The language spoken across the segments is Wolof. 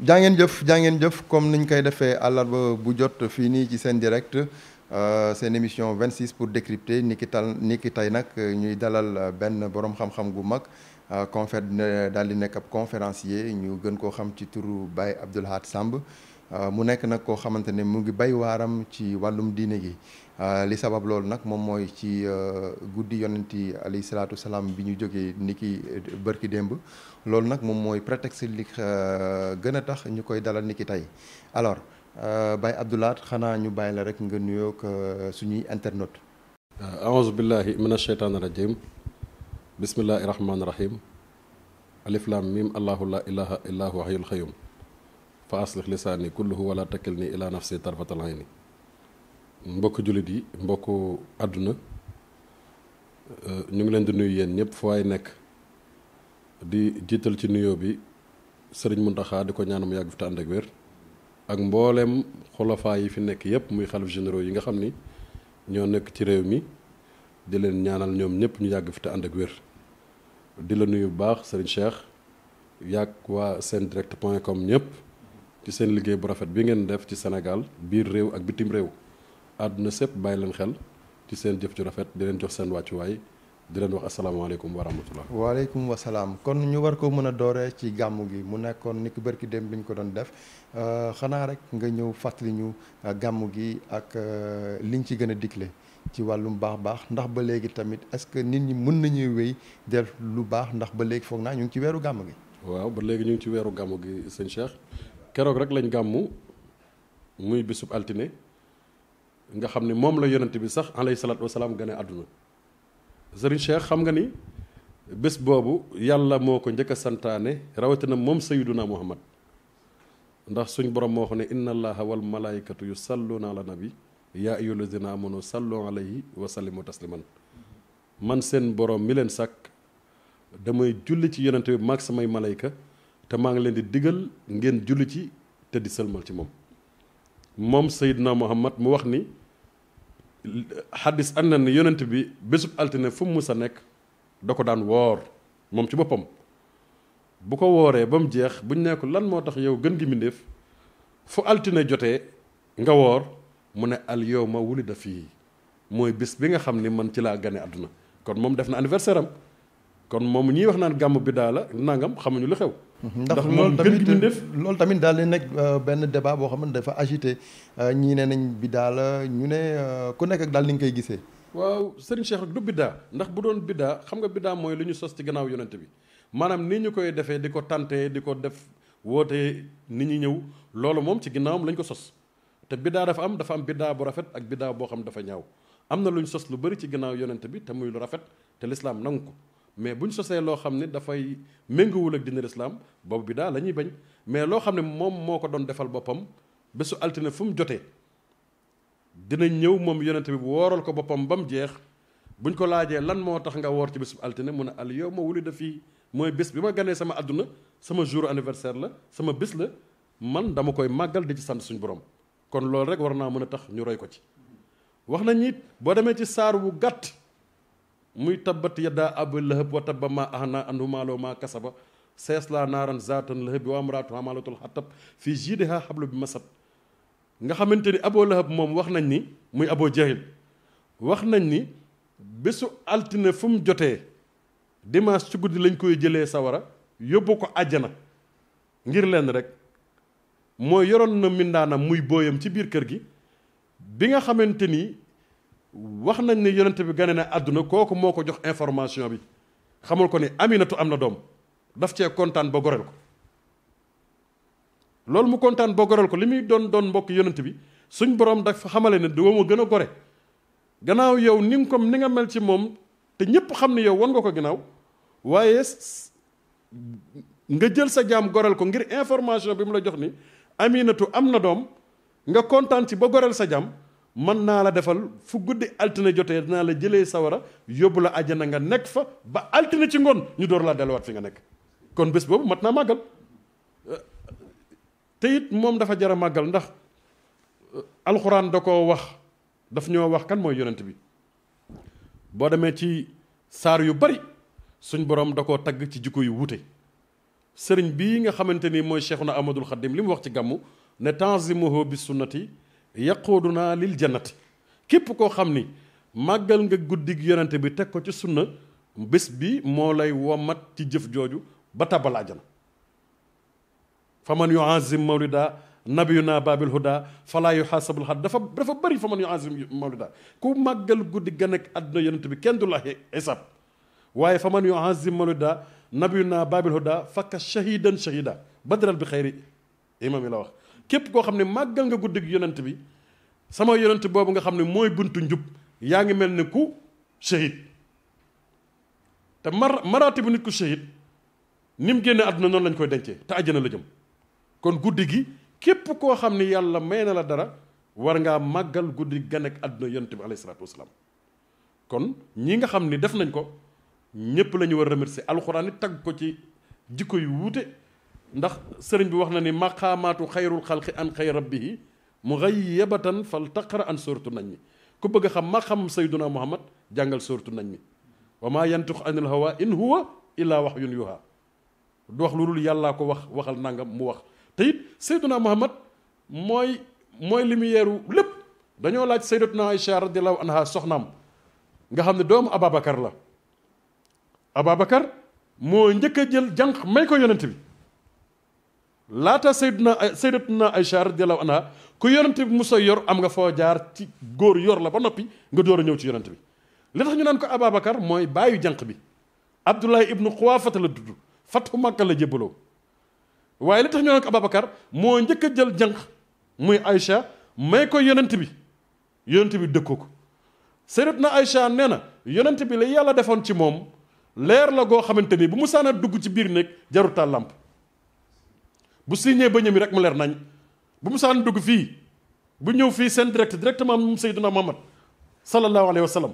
jaa ngeen jëf comme niñ koy defee àllarba bu jot fii nii ci seen direct seen émission 26 pour décrypter ni ki tey nag ñuy dalal benn borom xam-xam gu mag daal di nekk ab conférencier ñu gën koo xam ci turu Baye Abdou Lahad Samb mu nekk nag koo xamante ne mu ngi bay waaram ci wàllum diine gi li sabab loolu nag moom mooy ci guddi yonenti alayhi salaatu salaam bi ñu jógee ni ki bërki démb loolu nag moom mooy prétexte li gën a tax ñu koy dalal ni ki tey alors Baye Abdou Lahad xanaa ñu bàyyi la rek nga nuyoog suñuy internaute. aouzu billahi min asheytaani rajim bismillahi rahmaani rahim alif lam mim allahu la ilaha illa huwa hayyul qayyum fa aslih lisaani kulluhu wala takilni ila nafsi tarfatal ayni. mbokk jullit yi mbokk àdduna ñu ngi leen di nuyu yéen ñëpp fu waay nekk di jiital ci nuyoo bi sëriñ Muntaxa di ko ñaan mu yàgg fi te ànd ak wér ak mbooleem xulafaa yi fi nekk yëpp muy xalif généraux yi nga xam ni ñoo nekk ci réew mi di leen ñaanal ñoom ñëpp ñu yàgg fi te ànd ak wér di la nuyu bu baax sëriñ Cheikh yàgg waa sendirect.com ñëpp ci seen liggéey bu rafet bi ngeen def ci Sénégal biir réew ak bitim réew àdduna sépp bàyyi leen xel ci seen jëf ju rafet di leen jox seen wàccuwaay di leen wax asalaamaaleykum wa rahmatullah. waaleykum wa salaam kon ñu war ko mën a dooree ci gàmmu gi mu nekkoon ni ki bërki dem bi ñu ko doon def xanaa rek nga ñëw fàttali ñu gàmmu gi ak liñ ci gën a digle ci wàllum baax ndax ba léegi tamit est-ce que nit ñi mën nañuy wéy def lu baax ndax ba léegi foog naa ñu ngi ci weeru gàmmu gi. waaw ba léegi ñu ngi ci weeru gàmmu gi sëñ Cheikh keroog rek lañ gàmmu muy bisub altine nga xam ni moom la yonent bi sax alayhi salaatu wasalaam gane àdduna sëriñ Cheikh xam nga ni bés boobu yàlla moo ko njëkk a santaane rawatina moom sayyiduna Muhammad ndax suñ borom moo wax ne inna allaha wal malaikatu yusalluna ala nabi yaa ayyuha allazina amanu sallu alayhi wa sallimu tasliman man seen borom mi leen sàkk damay julli ci yonent bi maag samay malayka te maa ngi leen di digal ngeen julli ci te di sëlmal ci moom sayyiduna Muhammad mu wax ni xaddis ànd na ne yonent bi bésub altine fu mu mus a nekk da ko daan woor moom ci boppam bu ko wooree ba mu jeex buñ ne ko lan moo tax yow gën gi mbindéef fu altine jotee nga woor mu ne al yawma wulida fii mooy bés bi nga xam ni man ci laa gane àdduna kon moom def na anniversaire am kon moom ñiy wax naan gàmmu bidaa la nangam xamuñu lu xew. ndax loolu tamit daal di nekk benn débat boo xam ne dafa agité ñii ne nañ bidaa la ñu ne ku nekk ak daal ni nga koy gisee. waaw Serigne Cheikh du bidaa ndax bu doon bidaa xam nga bidaa mooy lu ñu sos ci gannaaw yonent bi maanaam ni ñu koy defee di ko tante di ko def woote nit ñi ñëw loolu moom ci ginnaawam lañ ko sos te bidaa dafa am bidaa bu rafet ak bidaa boo xam dafa ñaaw am na lu ñu sos lu bari ci gannaaw yonent bi te muy lu rafet te lislaam nangu ko. mais bu ñu sosee loo xam ne dafay méngoowul ak dina lislaam boobu bi daal la ñuy bañ mais loo xam ne moom moo ko doon defal boppam bésu altine fu mu jotee dina ñëw moom yonent bi wooral ko boppam ba mu jeex buñ ko laajee lan moo tax nga woor ci bésu altine mu ne al yawma wulida fii mooy bés bi ma ganee sama àdduna sama jour anniversaire la sama bés la man dama koy màggal di ci sant suñu borom kon loolu rek war naa mën a tax ñu roy ko ci wax nañ it boo demee ci saar wu gàtt muy tabbat yaddaa abi lahab wa tabba maa aghnaa anhu maaluhu maa kasaba sayaslaa naaran zaatan lahabi wa imra'atuhu haamalatal hatab fii jiidihaa hablum min masad nga xamante ni Abu Lahab moom wax nañ ni muy Abu Jahil wax nañ ni bésu altine fu mu jotee dimanche ci guddi lañ koy jëlee sawara yóbbu ko àjjana ngir leen rek mooy yoroon na mindaanam muy booyam ci biir kër gi bi nga xamante ni wax nañ ne yonent bi gane na àdduna kooku moo ko jox information bi xamul ko ni Aminatu am na doom daf cee kontaan ba goreel ko loolu mu kontaan ba goreel ko li muy doon mbokk yonent bi suñ borom dafa xamale ne du ma gën a gore gannaaw yow ni nga mel ci moom te ñëpp xam ne yow wan nga ko gannaaw waaye nga jël sa jaam goreel ko ngir information bi mu la jox ni Aminatu am na doom nga kontaan ci ba goreel sa jaam mën naa la defal fu guddi altine jotee dinaa la jëlee sawara yóbbu la àjjana nga nekk fa ba altine ci ngoon ñu door laa delluwaat fi nga nekk kon bés boobu mat naa màggal te it moom dafa jar a màggal ndax alxuraan da koo wax daf ñoo wax kan mooy yonent bi boo demee ci saar yu bari suñ borom da koo tagg ci jikko yu wuute sëriñ bii nga xamante ni mooy Cheikhuna Ahmadul Xadim li mu wax ci gàmmu ne tanzimuhu bi sunnati yaquduna lil jannati. képp koo xam ni màggal nga guddig yonente bi teg ko ci sunna bés bi moo lay womat ci jëf jooju ba tabal àjjana. fa man yuazim mawlida nabiyuna babil huda fala yuhasabul had dafa bëri fa man yuazim mawlida ku màggal guddi gan ak àdduna yonente bi kenn du la xisaab waaye fa man yuazim mawlida nabiyuna babil huda fakka shahidan shahida badral bi xayri imam yi la wax. képp koo xam ne màggal nga guddig yonent bi sama yonent boobu nga xam ne mooy buntu njub yaa ngi mel ni ku shahid te maraati bu nit ku shahid ni mu génne àdduna noonu lañ koy dencee te àjjana la jëm. kon guddi gi képp koo xam ne yàlla may na la dara war ngaa màggal guddi gan ak àdduna yonent bi alayhi salaatu wasalaam. kon ñi nga xam ni def nañ ko ñépp la ñu war a remercier. alxuraan it tagg ko ci jikko yu wuute ndax sëriñ bi wax na ni maqaamaatu xayrul xalqi an xayr rabbihi mughayyabatan fal taqra an suratu nañ mi. ku bëgg a xam maqaam sayyiduna muhammad jàngal suratu nañ mi. wa maa yantiqu anil hawa in huwa illa wahyun yuha. du wax lu dul yàllaa ko waxal nangam mu wax. te it sayyiduna muhammad mooy lumière lépp. dañoo laaj sayyidatuna Aïcha radiyallahu anha soxnaam nga xam ne doomu Ababacar la. Ababacar moo njëkk a jël jànq may ko yonent bi laata sayyidatuna Aïcha radiyallahu anha ku yonent bi musa yor am nga foo jaar ci góor yor la ba noppi nga door a ñëw ci yonent bi. li tax ñu naan ko Ababacar mooy baayu jànq bi Abdullahi ibnu Xuwaafata la dudd Fathu Makka la jébbaloo. waaye li tax ñu naan ko Ababacar moo njëkk a jël jànq muy Aïcha may ko yonent bi dëkkoo ko. sayyidatuna Aïcha nee na yonent bi la yàlla defoon ci moom leer la goo xamante ni bu mu saana dugg ci biir néeg jarutal làmp bu signé ba ñëmi rek mu leer nañ. bu mu saana dugg fii bu ñëw fii seen directement moom sayyiduna Muhammad sallallahu alayhi wa sallam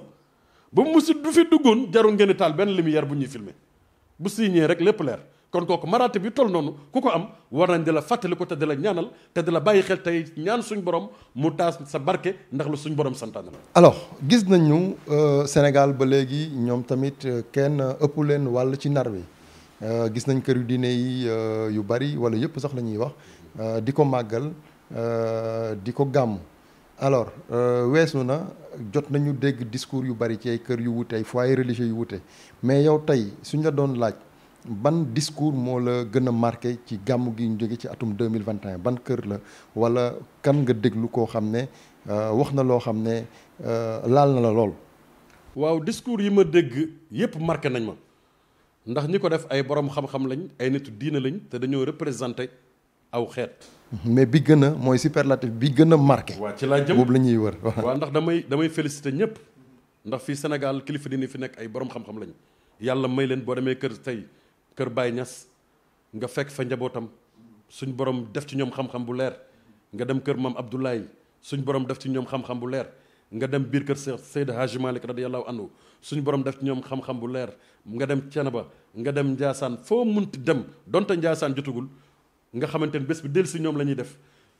ba mu musi du fi duggoon jarul ngeen taal benn lumière bu ñuy filmer bu signé rek lépp leer. kon kooku maraate bi toll noonu ku ko am war nañ di la fàttali ko te di la ñaanal te di la bàyyi xel tey ñaan suñ borom mu taas sa barke ndax lu suñ borom santaane la. alors gis nañu Sénégal ba léegi ñoom tamit kenn ëpp leen wàll ci nar wi gis nañ kër yu diine yi yu bari wala yëpp sax la ñuy wax di ko màggal di ko gàmm. alors weesu na jot nañu dégg discours yu bari ci ay kër yu wute ay foyers religieux yu wute mais yow tey suñ la doon laaj. ban discours moo la gën a marqué ci gàmmu gi ñu jóge ci atum 2021 ban kër la wala kan nga déglu koo xam ne wax na loo xam ne laal na la lool. waaw discours yi ma dégg yépp marqué nañ ma ndax ñi ko def ay borom xam-xam lañ ay nitu diina lañ te dañoo représenté aw xeet. mais bi gën a mooy superlatif bi gën a marqué. waaw ci laa jëm boobu la ñuy wër. waaw ndax damay félicité ñëpp ndax fii Sénégal kilifa diine fi nekk ay borom xam-xam lañ yàlla may leen boo demee kër tey. kër Baye Niass nga fekk fa njabootam suñ borom def ci ñoom xam-xam bu leer nga dem kër maam Abdoulaye suñ borom def ci ñoom xam-xam bu leer nga dem biir kër Seydi Hadji Malick radiyallahu anhu suñ borom def ci ñoom xam-xam bu leer nga dem Thiénaba nga dem Ndiassane foo munti dem donte Ndiassane jotugul nga xamante ne bés bi dellu si ñoom la ñuy def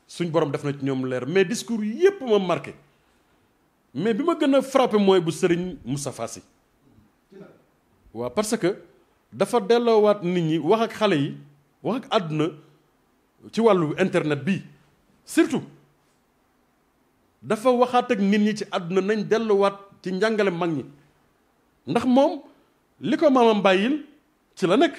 suñ borom def na ci ñoom leer mais discours yépp ma marqué mais bi ma gën a frappé mooy bu Serigne Moustapha Sy waaw parce que dafa delloowaat nit ñi wax ak xale yi wax ak àdduna ci wàllu internet bi surtout dafa waxaat ak nit ñi ci àdduna nañ delluwaat ci njàngale mag ñi ndax moom li ko maamam bàyyil ci la nekk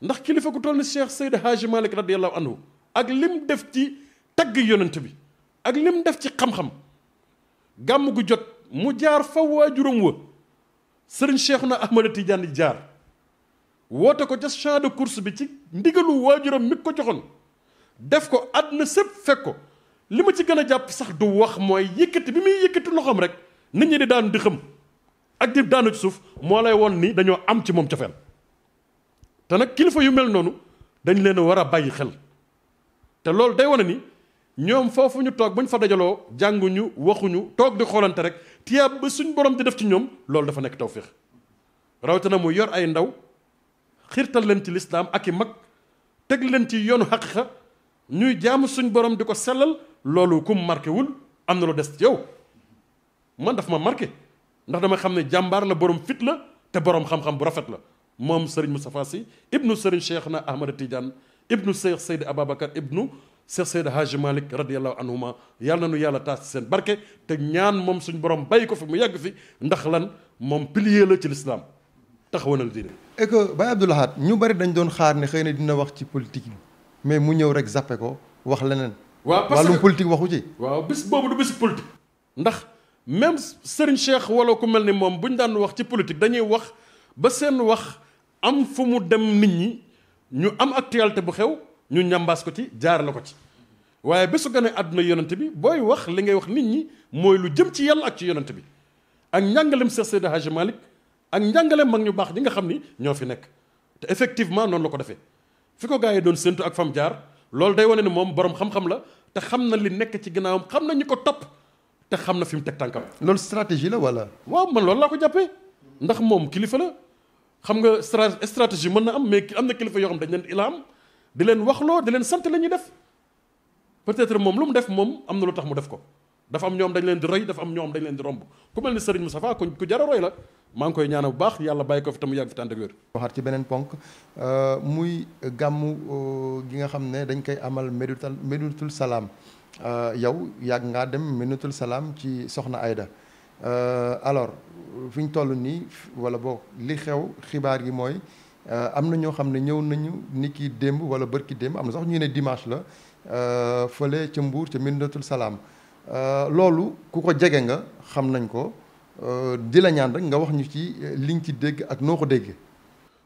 ndax kilifa ku toll ni Cheikh Seydi Hadji Malick radiyallahu anhu ak lim def ci tagg yonent bi ak lim def ci xam-xam gàmm gu jot mu jaar fa waajuram wa Serigne Cheikhouna Ahmada Tidiane jaar woote ko ca champ de course bi ci ndigalu waajuram mi ko joxoon def ko àdduna sépp fekk ko li ma ci gën a jàpp sax du wax mooy yëkkati bi muy yëkkati loxoom rek nit ñi di daanu di xam ak di daanu ci suuf moo lay won ni dañoo am ci moom cofeel te nag kilifa yu mel noonu dañ leen a war a bàyyi xel te loolu day wane ni ñoom foofu ñu toog bu ñu fa dajaloo jànguñu waxuñu toog di xoolante rek tiyaab ba suñ borom di def ci ñoom loolu dafa nekk tawféex rawatina mu yor ay ndaw xiirtal leen ci lislaam ak i mag teg leen ci yoonu xaqiqa ñuy jaamu suñ borom di ko sellal loolu kum marqué wul am na lu des ci yow man daf ma marqué ndax dama xam ne jàmbaar la borom fit la te borom xam-xam bu rafet la moom Serigne Moustapha Sy ibnu Serigne Cheikhna Ahmada Tidiane ibnu Cheikh Seydi Ababacar ibnu Cheikh Seydi Hadji Malick radiyallahu anhuma yàlla na nu yàlla taas ci seen barke te ñaan moom suñ borom bàyyi ko fi mu yàgg fi ndax lan moom pilier la ci l'islam taxawanal diine. et que Baye Abdou Lahad ñu bari dañ doon xaar ne xëy na dina wax ci politique bi mais mu ñëw rek zappe ko wax leneen. waaw parce que wàllum politique waxu ci. waaw bis boobu du bis politique. ndax même Serigne Cheikh wala ku mel ni moom bu ñu daan wax ci politique dañuy wax ba seen wax am fu mu dem nit ñi ñu am actualité bu xew ñu ñambaas ko ci jaar la ko ci. waaye bésu gane àdduna yonent bi booy wax li ngay wax nit ñi mooy lu jëm ci yàlla ak ci yonent bi ak njàngalem Cheikh Seydi Hadji Malick ak njàngalem mag ñu baax ñi nga xam ni ñoo fi nekk te effectivement noonu la ko defee fi ko gars yi doon séntu ak fam jaar loolu day wane ne moom borom xam-xam la te xam na li nekk ci ginnaawam xam na ñu ko topp te xam na fi mu teg tànkam. loolu stratégie la wala. waaw man loolu laa ko jàppee ndax moom kilifa la xam nga stratégie mën na am mais am na kilifa yoo xam dañ leen ilham di leen waxloo di leen sant la ñuy def peut-être moom lu mu def moom am na lu tax mu def ko dafa am ñoom dañ leen di roy dafa am ñoom dañ leen di romb ku mel ni Serigne Moustapha ku jar a roy la maa ngi koy ñaanal bu baax yàlla bàyyi ko fi tam yàgg fi tànn ak wér. waxaat ci beneen ponk muy gàmmu gi nga xam ne dañ koy amal Médinatul Salaam yow yàgg ngaa dem Médinatul Salaam ci Soxna Aida alors fi ñu toll nii wala boog li xew xibaar gi mooy am na ñoo xam ne ñëw nañu ni ki démb wala bërki démb am na sax ñu ne dimanche la fële ca Mbour ca Médinatul Salaam loolu ku ko jege nga xam nañ ko di la ñaan rek nga wax ñu ci liñ ci dégg ak noo ko déggee.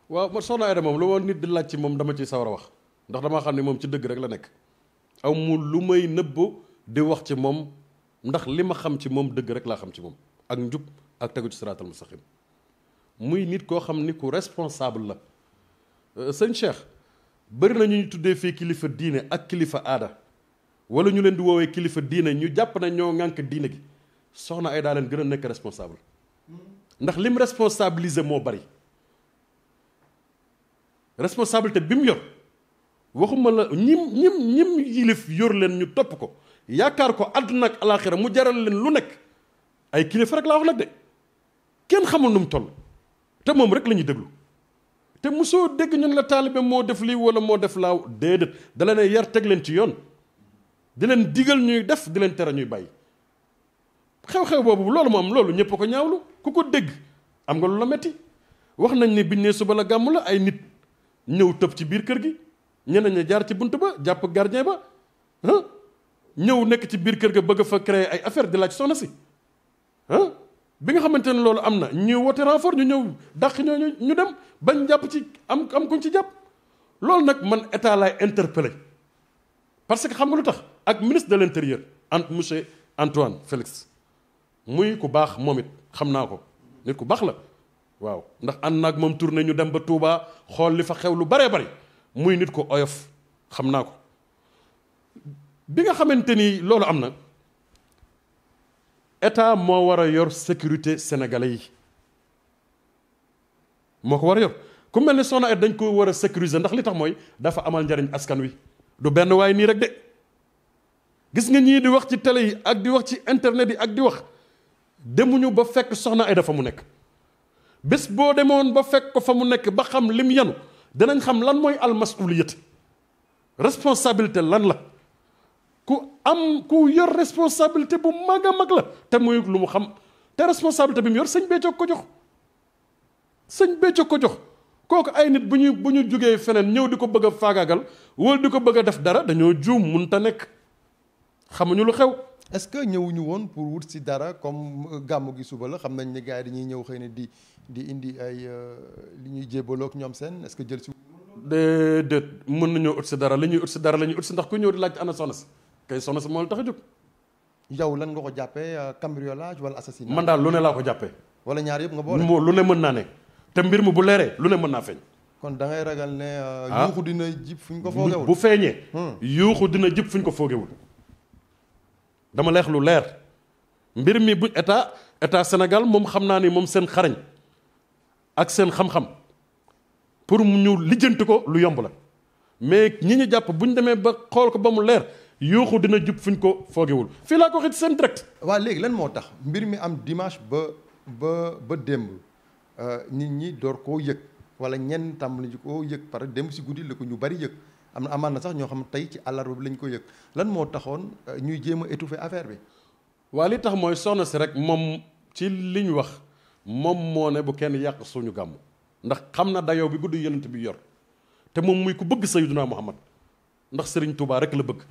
waaw man Soxna Aida moom lu ma nit di laaj ci moom dama ciy sawar a wax ndax damaa xam ne moom ci dëgg rek la nekk aw mu lu may nëbbu di wax ci moom ndax li ma xam ci moom dëgg rek laa xam ci moom ak njub ak tegu ci siraatal mustaqim muy nit koo xam ni ku responsable la sëñ Cheikh bëri na ñu tuddee fii kilifa diine ak kilifa aada wala ñu leen di woowee kilifa diine ñu jàpp na ñoo ŋànk diine gi Soxna Aida leen gën a nekk responsable ndax lim responsabiliser moo bari responsabilité bi mu yor waxuma la ñim yilif yor leen ñu topp ko yaakaar ko àdduna ak alaaxira mu jaral leen lu nekk ay kilifa rek laa wax nag de kenn xamul nu mu toll te moom rek la ñuy déglu te mosoo dégg ñun la taalibe moo def lii wala moo def laaw déedéet dala ne yar teg leen ci yoon di leen digal ñuy def di leen tere ñuy bàyyi xew-xew boobu loolu mu am loolu ñëpp ko ñaawlu ku ko dégg am nga lu la metti wax nañ ni biñ ne suba la gàmm la ay nit ñëw tëb ci biir kër gi ñeneen ña jaar ci bunt ba jàpp gardien ba ñëw nekk ci biir kër ga bëgg fa créer ay affaire di laaj soxna si bi nga xamante ne loolu am na ñu woote renfort ñu ñëw dàq ñooñu ñu dem bañ jàpp ci am kuñ ci jàpp loolu nag man état laay interpellé parce que xam nga lu tax ak ministre de l'intérieur monsieur Antoine Félix muy ku baax moom it xam naa ko nit ku baax la waaw ndax ànd naag moom tourné ñu dem ba Touba xool li fa xew lu baree bari muy nit ko oyof xam naa ko bi nga xamante ni loolu am na état moo war a yor sécurité sénégalais yi moo ko war a yor ku mel ni Soxna Aida dañ ko war a sécuriser ndax li tax mooy dafa amal njariñ askan wi du benn waaye nii rek de gis nga ñii di wax ci télé yi ak di wax ci internet yi ak di wax demuñu ba fekk Soxna Aida fa mu nekk bés boo demoon ba fekk ko fa mu nekk ba xam lim yanu danañ xam lan mooy almasuliyat responsabilité lan la ku yor responsabilité bu mag a mag la te muy lu mu xam te responsabilité bi mu yor sëñ Béthio ko jox sëñ Béthio ko jox kooku ay nit bu ñu jógee feneen ñëw di ko bëgg a faagaagal wala di ko bëgg a def dara dañoo juum mun ta nekk xamuñu lu xew. est-ce que ñëwuñu woon pour wut si dara comme gàmmu gi suba la xam nañ ne gars yi dañuy ñëw xëy na di indi ay li ñuy jébaloo ak ñoom seen est-ce que jël si. déedéet mën nañoo ut si dara li ñuy ut si dara la ñuy ut si ndax ku ñëw di laaj ana soxna si kay soxna si moo la tax a jóg. yow lan nga ko jàppee cambriolage wala assassinat. man daal lu ne laa ko jàppee. wala ñaar yëpp nga boole. lu ne mën naa ne te mbir mi bu leeree lu ne mën naa feeñ. kon da ngay ragal ne. yuuxu dina jib fu ñu ko foogewul bu feeñee. yuuxu dina jib fu ñu ko foogewul. dama leex lu leer mbir mi bu état Sénégal moom xam naa ni moom seen xarañ ak seen xam-xam pour mu ñu lijjanti ko lu yomb la mais ñi ñu jàpp bu ñu demee ba xool ko ba mu leer yuuxu dina jub fu ñu ko foogewul fii laa ko waxee ci seen direct. waa léegi lan moo tax mbir mi am dimanche ba démb nit ñi door koo yëg wala ñenn tàmbali ko yëg par dem si guddi la ko ñu bari yëg am na amaan na sax ñoo xam tey ci àllarba bi lañ ko yëg lan moo taxoon ñuy jéem a étouffer affaire bi. waa li tax mooy soxna si rek moom ci li ñu wax moom moo ne bu kenn yàq suñu gàmmu ndax xam na dayoo bi guddi yonent bi yor te moom muy ku bëgg Sayyiduna Muhammad ndax Serigne Touba rek la bëgg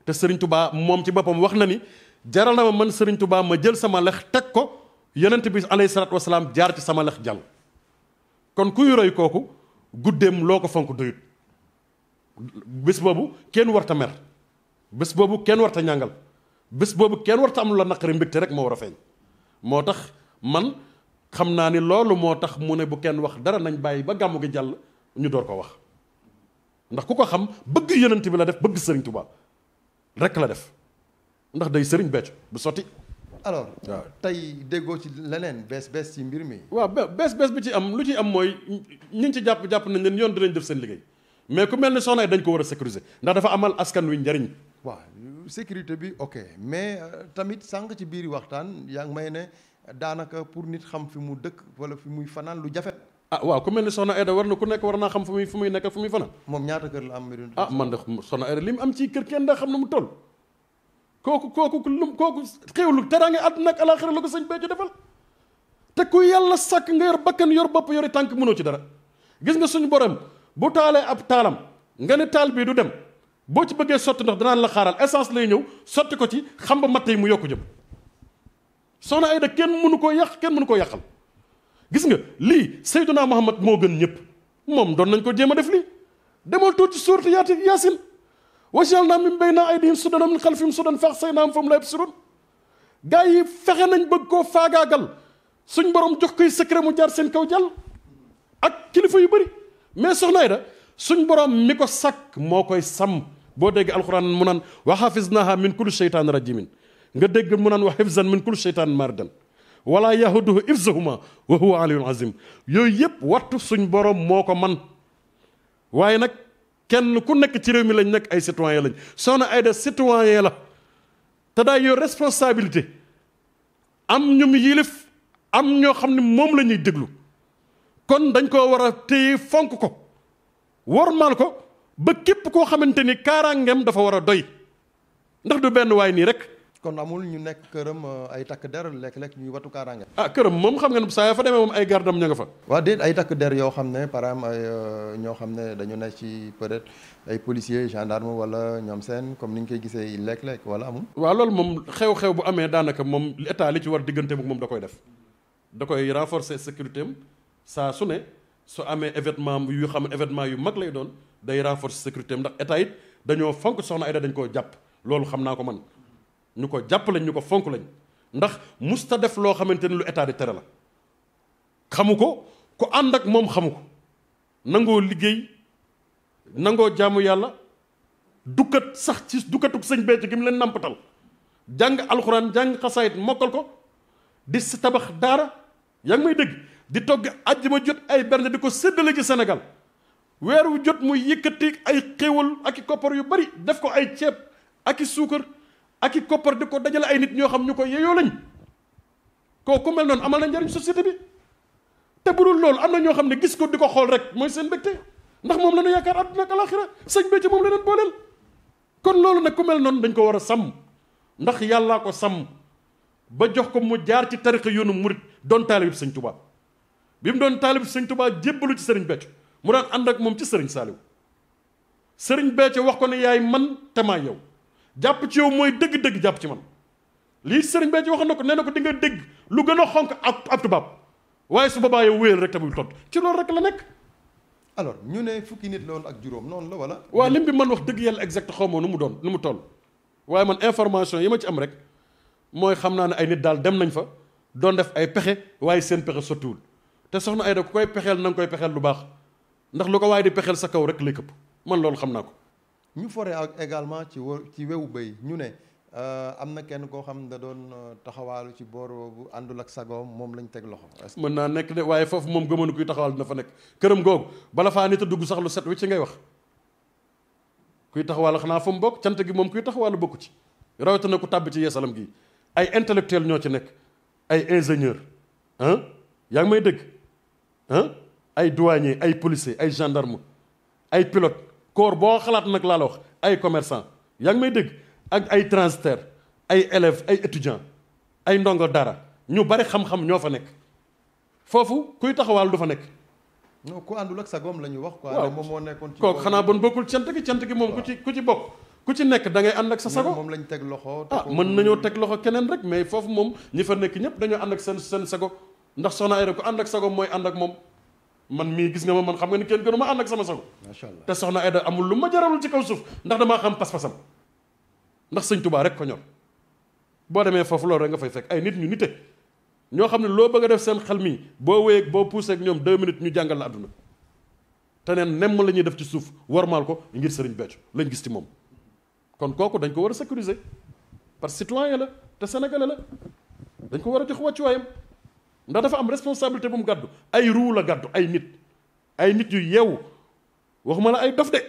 te Serigne Touba moom ci boppam wax na ni jaral na ma man Serigne Touba ma jël sama lex teg ko yonent bi alayhi salaatu wasalaam jaar ci sama lex jàll. kon kuy roy kooku guddeem loo ko fonk doyut bés boobu kenn warta mer bés boobu kenn warta ñàngal bés boobu kenn warta am la naqari mbégte rek moo war a feeñ moo tax man xam naa ni loolu moo tax mu ne bu kenn wax dara nañ bàyyi ba gàmmu gi jàll ñu door ko wax ndax ku ko xam bëgg yonent bi la def bëgg sëriñ Tuubaa rek la def ndax day sëriñ Béthio du sotti. alors tey déggoo ci leneen bees ci mbir mi. waaw bees bi ci am lu ci am mooy ñi ci jàpp nañ leen yoon dinañ def seen liggéey mais ku mel ni soxna yi dañ ko war a sécuriser ndax dafa amal askan wi njariñ. waaw sécurité bi ok mais tamit sànq ci biir waxtaan yaa ngi may ne daanaka pour nit xam fi mu dëkk wala fi muy fanaan lu jafe. waaw ku mel ni soxna Aida war na ku nekk war naa xam fu muy nekk fu muy fanaan. moom ñaata kër la am. man de soxna Aida li mu am ci kër kenn daa xam na mu toll. kooku xéwlu teraange àdduna ak alaaxira la ko sëñ Béthio defal te ku yàlla sàkk nga yor bakkan yor bopp yori tànk mënoo ci dara gis nga suñu borom bu taalee ab taalam nga ne taal bii du dem boo ci bëggee sotti ndox danaan la xaaral essence lay ñëw sotti ko ci xam ba matt yi mu yokku jëm soxna Aida kenn mënu koo yàq kenn mënu koo yàqal gis nga lii Seydina Muhammad moo gën ñëpp moom doon nañ ko jéem a def lii demal tuuti suuratu Yaasin waj'alnaa min bayni aydihim suddan wa min xalfihim suddan fa axsaynaahum fahum laa yubsiruun gaa yi fexe nañ bëgg koo faagaagal suñ borom jox koy secret mu jaar seen kaw jàll ak kilifa yu bëri mais soxna Aida suñ borom mi ko sàkk moo koy sàmm boo dégg alxuraan mu naan wa hafiznaahaa min kulli shaytaanin rajiimin nga dégg mu naan wa hifzan min kulli shaytaanin maaridan wala yahuduhu hifzuhumaa wa huwa aliyyun aziim yooyu yëpp wattu suñ borom moo ko man waaye nag kenn ku nekk ci réew mi lañ nekk ay citoyen lañ soxna Aida citoyen la te daa yor responsabilité am ñu mu yilif am ñoo xam ne moom la ñuy déglu kon dañ koo war a téye fonk ko wormaal ko ba képp koo xamante ni kaaraangeem dafa war a doy ndax du benn waay nii rek. kon amul ñu nekk këram ay takk der lekk-lekk ñuy watu kaaraange. këram moom xam nga ne saa ya fa demee moom ay gardam ña nga fa. waa déet ay takk der yoo xam ne par exemple ay ñoo xam ne dañu nekk ci peut-être ay policiers gendarme wala ñoom seen comme ni ñu koy gisee lekk-lekk wala amul. waaw loolu moom xew-xew bu amee daanaka moom état li ci war diggante moom da koy def da koy renforcer sécurité am saa su ne su amee événement yu xam ne événement yu mag lay doon day renforcer sécurité am ndax état it dañoo fonk soxna Aida dañ koo jàpp loolu xam naa ko man. ñu ko jàpp lañ ñu ko fonk lañ ndax musta def loo xamante ni lu état di tere la xamu ko ku ànd ak moom xamu ko nangoo liggéey nangoo jaamu yàlla dukkat sax ci dukkatug sëñ Béthio gi mu leen nampatal jàng alxuraan jàng xasaayit mokkal ko di si tabax daara yaa ngi may dégg di togg àjjuma jot ay bernde di ko séddale ci Sénégal weer wu jot muy yëkkati ay xéewal ak i koppar yu bari def ko ay ceeb ak i suukar ak i koppar di ko dajale ay nit ñoo xam ñu ko yeyoo lañ kooku mel noonu amal na njariñ société bi te bu dul loolu am na ñoo xam ne gis ko di ko xool rek mooy seen mbégte ndax moom la ñu yaakaar àdduna ak alaaxira sëñ Béthio moom la leen booleel kon loolu nag ku mel noonu dañ ko war a sàmm ndax yàllaa ko sàmm ba jox ko mu jaar ci tariqa yoonu murit doon taalib sëñ Tuubaa bi mu doon taalib sëñ Tuubaa jébbalu ci sëriñ Béthio mu daan ànd ak moom ci sëriñ Saaliw sëriñ Béthio wax ko ne yaay man te maa yow jàpp ci yow mooy dëgg-dëgg jàpp ci man lii sëriñ Béthio wax na ko nee na ko di nga dégg lu gën a xonk ab tubaab waaye su boobaa yow wéyal rek te bul tontu ci loolu rek la nekk. alors ñu ne fukki nit la woon ak juróom noonu la wala. waaw lim bi man wax dëgg yàlla exact xaw ma nu mu toll waaye man information yi ma ci am rek mooy xam naa ne ay nit daal dem nañ fa doon def ay pexe waaye seen pexe sottiwul te soxna Aida ku koy pexeel na nga koy pexeel lu baax ndax lu ko waaye di pexeel sa kaw rek lay këpp man loolu xam naa ko. ñu foree ak également ci wewu béy ñu ne am na kenn koo xam da doon taxawaalu ci boor bu àndul ak sagoom moom lañ teg loxo. mën naa nekk de waaye foofu moom gëmoon kuy taxawaalu dina fa nekk këram googu bala faa nit a dugg sax lu set wi ci ngay wax kuy taxawaalu xanaa fa mu bokk cant gi moom kuy taxawaalu bokku ci rawatina ku tàbbi ci yeesalam gi ay intellectuel ñoo ci nekk ay ingénieur yaa ngi may dégg ay douanier ay policier ay gendarme ay pilote corps boo xalaat nag laa la wax ay commerçant yaa ngi may dégg ak ay transitaire ay élèves ay étudiants ay ndongo dara ñu bari xam-xam ñoo fa nekk foofu kuy taxawaal du fa nekk. non ku àndul ak sagoom la ñu wax. quoi waaw moom moo nekkoon ci kooku xanaa bon bokkul cant gi moom ku ci bokk ku ci nekk da ngay ànd ak sa sago. moom lañ teg loxo. mën nañoo teg loxo keneen rek mais foofu moom ñi fa nekk ñëpp dañoo ànd ak seen sago ndax Soxna Aida ku ànd ak sago mooy ànd ak moom man mii gis nga man xam nga ni kenn gënu ma ànd ak sama sago. macha allah te Soxna Aida amul lu ma jaralul ci kaw suuf ndax damaa xam pas-pasam ndax sëñ Tuubaa rek ko ñor boo demee foofu loolu rek nga fay fekk ay nit ñu nite ñoo xam ne loo bëgg a def seen xel mii boo wéyeeg boo poussé ak ñoom 2 minutes ñu jàngal la àdduna te neen nemm la ñuy def ci suuf warmaal ko ngir Sëriñ Béthio lañ gis ci moom kon kooku dañ ko war a sécuriser parce que citoyen la te sénégalais la dañ ko war a jox wàccuwaayam ndax dafa am responsabilité bu mu gàddu ay ruu la gàddu ay nit yu yeewu waxuma la ay dof de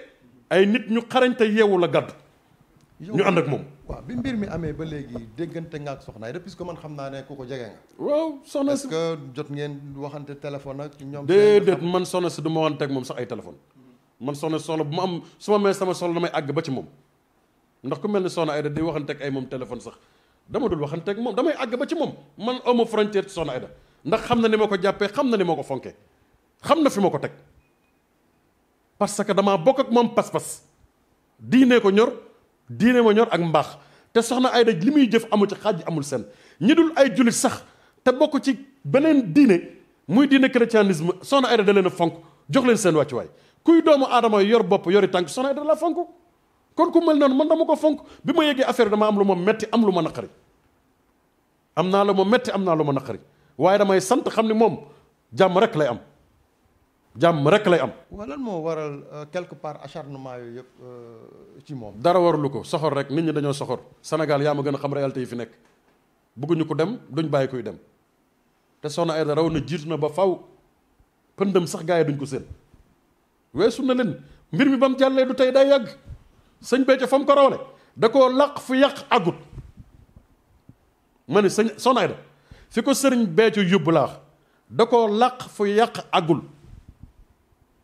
ay nit ñu xarañ te yeewu la gàddu ñu ànd ak moom. waaw bi mbir mi amee ba léegi déggante nga ak Soxna Aida puisque man xam naa ne ku ko jege nga. waaw soxna si est-ce que jot ngeen waxante téléphone ak ñoom. déedéet man soxna si du ma waxante ak moom sax ay téléphone man soxna bu ma am su ma mee sama soxla damay àgg ba ci moom ndax ku mel ni Soxna Aida di waxante ak ay moom téléphone sax dama dul waxante ak moom damay àgg ba ci moom man amu frontière ci Soxna Aida ndax xam na ni ma ko jàppee xam na ni ma ko fonkee xam na fi ma ko teg parce que damaa bokk ak moom pas-pas diine ko ñor diine ma ñor ak mbaax te Soxna Aida li muy jëf amu ci xaaj amul seen ñi dul ay jullit sax te bokk ci beneen diine muy diine chrétianisme Soxna Aida da leen a fonk jox leen seen wàccuwaay kuy doomu aadama yor bopp yori tànk Soxna Aida la fonk kon ku mel noonu man dama ko fonk bi ma yeggee affaire dama am lu ma metti am lu ma naqari am naa lu ma metti am naa lu ma naqari waaye damay sant xam ni moom jàmm rek lay am jàmm rek lay am. waaw lan moo waral quelque part acharnement yooyu yëpp ci moom. dara warulu ko soxor rek nit ñi dañoo soxor Sénégal yaa ma gën a xam réalité yi fi nekk bëgguñu ko dem duñ bàyyi koy dem te Soxna Aida raw na jiitu na ba faw pëndëm sax gars yi duñ ko seen weesu na leen mbir mi ba mu jàllee du tey day yàgg sëñ Béthio fa mu ko rawle da koo laq fu yàq àggut ma ne Soxna Aida fi ko sëriñ Béthio yóbbu laax da koo laq fu yàq àggul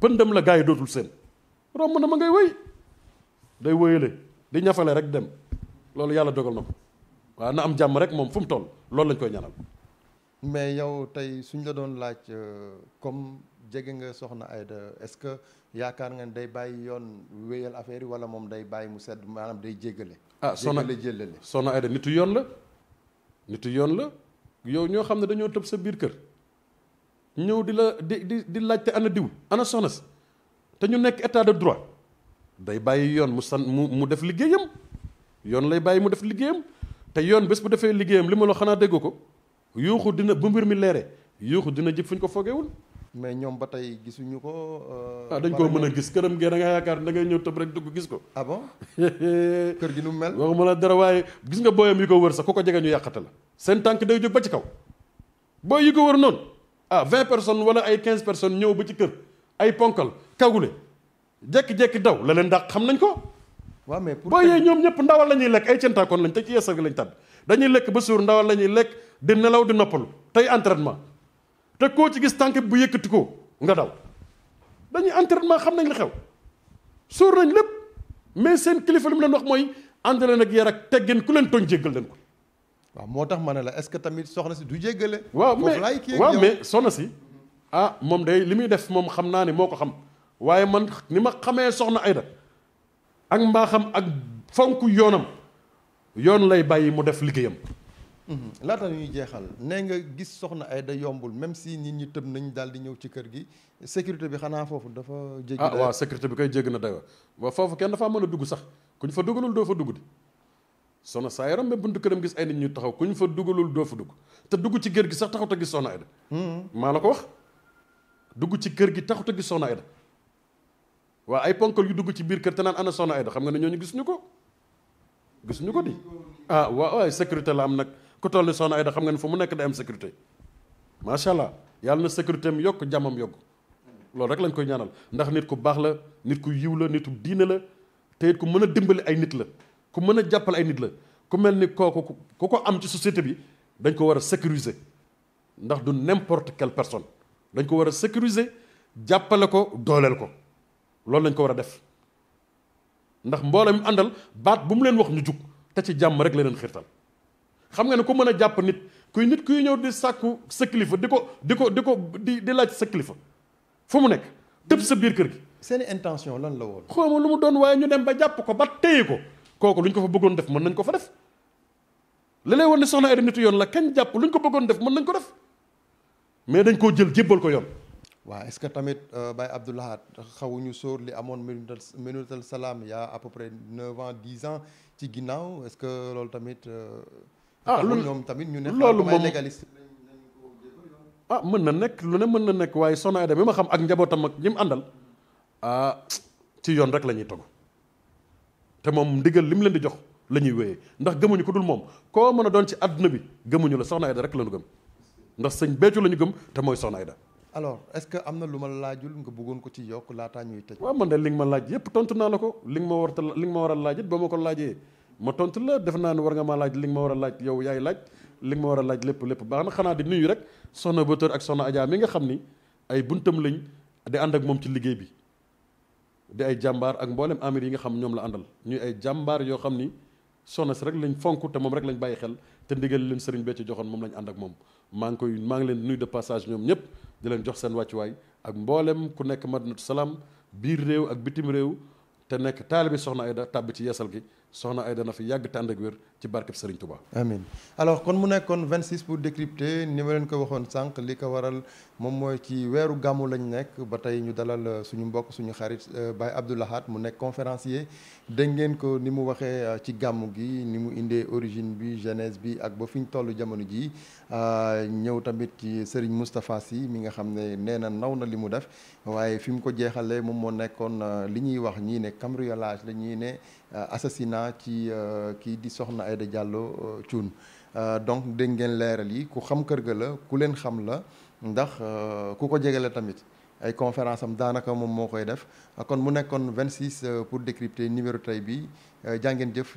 pëndëm la gars yi dootul seen romb na ma ngay wéy day wéyale di ñafale rek dem loolu yàlla dogal na ko waaw na am jàmm rek moom fu mu toll loolu lañ koy ñaanal. mais yow tey suñ la doon laaj comme jege nga Soxna Aida est-ce que yaakaar nga ne day bàyyi yoon wéyal affaire yi wala moom day bàyyi mu sedd maanaam day jéggale. jéggale Soxna Aida nitu yoon la yow ñoo xam ne dañoo tëb sa biir kër ñëw di la di laajte ana diw ana soxna si te ñu nekk état de droit day bàyyi yoon mu def liggéeyam yoon lay bàyyi mu def liggéeyam te yoon bés bu defee liggéeyam li ma la xanaa dégg ko yuuxu dina bu mbir mi leeree yuuxu dina jëp fu ñu ko fogeewul mais ñoom ba tey gisuñu ko. dañ koo mën a gis këram gee da nga yaakaar da ngay ñëw tëb rek dugg gis ko. ah bon kër gi nu mu mel. waxuma la dara waaye gis nga booyam yi ko wër sax ku ko jege ñu yàqate la seen tànk day jóg ba ci kaw booy yi ko wër noonu 20 personnes wala ay 15 personnes ñëw ba ci kër ay ponkal kagule jekki-jekki daw la leen dàq xam nañ ko. waaw mais pour booy yee ñoom ñëpp ndawal la ñuy lekk ay cantaakoon lañ te ci yeesal gi lañ tàdd dañuy lekk ba suur ndawal la ñuy lekk di nelaw di noppalu tey entraînement te koo ci gis tànk bu yëkkati ko nga daw dañuy entraînement xam nañ li xew suur nañ lépp mais seen kilifa li mu leen wax mooy ànd leen ak yar ak teggin ku leen tooñ jéggal leen ko. waaw moo tax ma ne la est-ce que tamit soxna si du jéggale. waaw mais soxna si moom day li muy def moom xam naa ni moo ko xam waaye man ni ma xamee Soxna Aida ak mbaaxam ak fonk yoonam yoon lay bàyyi mu def liggéeyam. laata ñuy jeexal nee nga gis Soxna Aida yombul même si nit ñi tëb nañ daal di ñëw ci kër gi sécurité bi xanaa foofu dafa. jéggi waaw sécurité bi koy jéggi na dayoo waaw foofu kenn dafaa mën a dugg sax ku ñu fa dugalul doo fa dugg di Soxna saa yaram mais buntu këram gis ay nit ñu taxaw ku ñu fa dugalul doo fa dugg te dugg ci kër gi sax taxut a gis Soxna Aida. maa la ko wax dugg ci kër gi taxut a gis Soxna Aida waaw ay ponkal yu dugg ci biir kër te naan ana Soxna Aida xam nga ne ñooñu gisuñu ko di waaw sécurité la am nag ku toll ni Soxna Aida xam nga ne fu mu nekk day am sécurité macha allah yàlla na sécurité am yokk jàmmam yokk loolu rek lañ koy ñaanal ndax nit ku baax la nit ku yiw la nit ku diine la te it ku mën a dimbali ay nit la ku mën a jàppale ay nit la ku mel ni kooku ku ko am ci société bi dañ ko war a sécuriser ndax du n'importe quelle personne dañ ko war a sécuriser jàppale ko dooleel ko loolu lañ ko war a def ndax mbooloo mi àndal baat bu mu leen wax ñu jug te ci jàmm rek la leen xiirtal xam nga ne ku mën a jàpp nit kuy ñëw di sàkku sa kilifa di laaj sa kilifa fu mu nekk tëb sa biir kër gi. seeni intention lan la woon. xawma lu mu doon waaye ñu dem ba jàpp ko ba téye ko kooku lu ñu ko fa bëggoon def mën nañ ko fa def li lay woon ne soxna Aida nitu yoon la kañ jàpp lu ñu ko bëggoon def mën nañ ko def mais dañ koo jël jébbal ko yoon. waaw est-ce que tamit Baye Abdou Lahad xawuñu sóor li amoon Médinatoul Salam y a à peu près 9 ans 10 ans ci ginnaaw est-ce que loolu tamit. loolu ñoom tamit ñu ne. loolu moom légaliste mën na nekk lu ne mën na nekk waaye soxna Aida bi ma xam ak njabootam ak ñi mu àndal ci yoon rek la ñuy togg te moom ndigal li mu leen di jox la ñuy wéyee ndax gëmuñu ko dul moom koo mën a doon ci àdduna bi gëmuñu la soxna Aida rek la ñu gëm ndax sëñ Béthio la ñu gëm te mooy soxna Aida. alors est-ce que am na lu ma laajul nga bëggoon ko ci yokk laataa ñuy tëj. waaw man de li nga ma laaj yépp tontu naa la ko li nga ma war a laaj it ba ma ko laajee ma tontu la def naa ne war nga maa laaj li nga ma war a laaj yow yaay laaj li nga ma war a laaj lépp baax na xanaa di nuyu rek soxna Bator ak soxna Adja mi nga xam ni ay buntam lañ di ànd ak moom ci liggéey bi di ay jàmbaar ak mboolem amir yi nga xam ñoom la àndal ñuy ay jàmbaar yoo xam ni soxna si rek lañ fonk te moom rek lañ bàyyi xel te ndigal leen sëriñ bee ci joxoon moom lañ ànd ak moom maa ngi leen nuyu de passage ñoom ñëpp di leen jox seen wàccuwaay ak mboolem ku nekk Madinatu Salaam biir réew ak bitim réew te nekk taalibi soxna Aida tàbbi ci yeesal gi soxna Aida na fi yàgg te ànd ak wér ci barkeb Serigne Touba. amiin alors kon mu nekkoon 26 pour décrypter ni ma leen ko waxoon sànq li ko waral moom mooy ci weeru gàmmu lañ nekk ba tey ñu dalal suñu mbokk suñu xarit Baye Abdou Lahad mu nekk conférencier dégg ngeen ko ni mu waxee ci gàmmu gi ni mu indee origine bi jeunesse bi ak ba fi ñu toll jamono jii ñëw tamit ci Serigne Moustapha Sy mi nga xam ne nee na naw na li mu def waaye fi mu ko jeexalee moom moo nekkoon li ñuy wax ñii ne cambriolage la ñii ne assassinat ci kii di soxna Aida Diallo Thioune donc dégg ngeen leeral yi ku xam kër ga la ku leen xam la ndax ku ko jege la tamit ay conférence am daanaka moom moo koy def kon mu nekkoon 26 pour décrypter numéro tey bi jàngeen jëf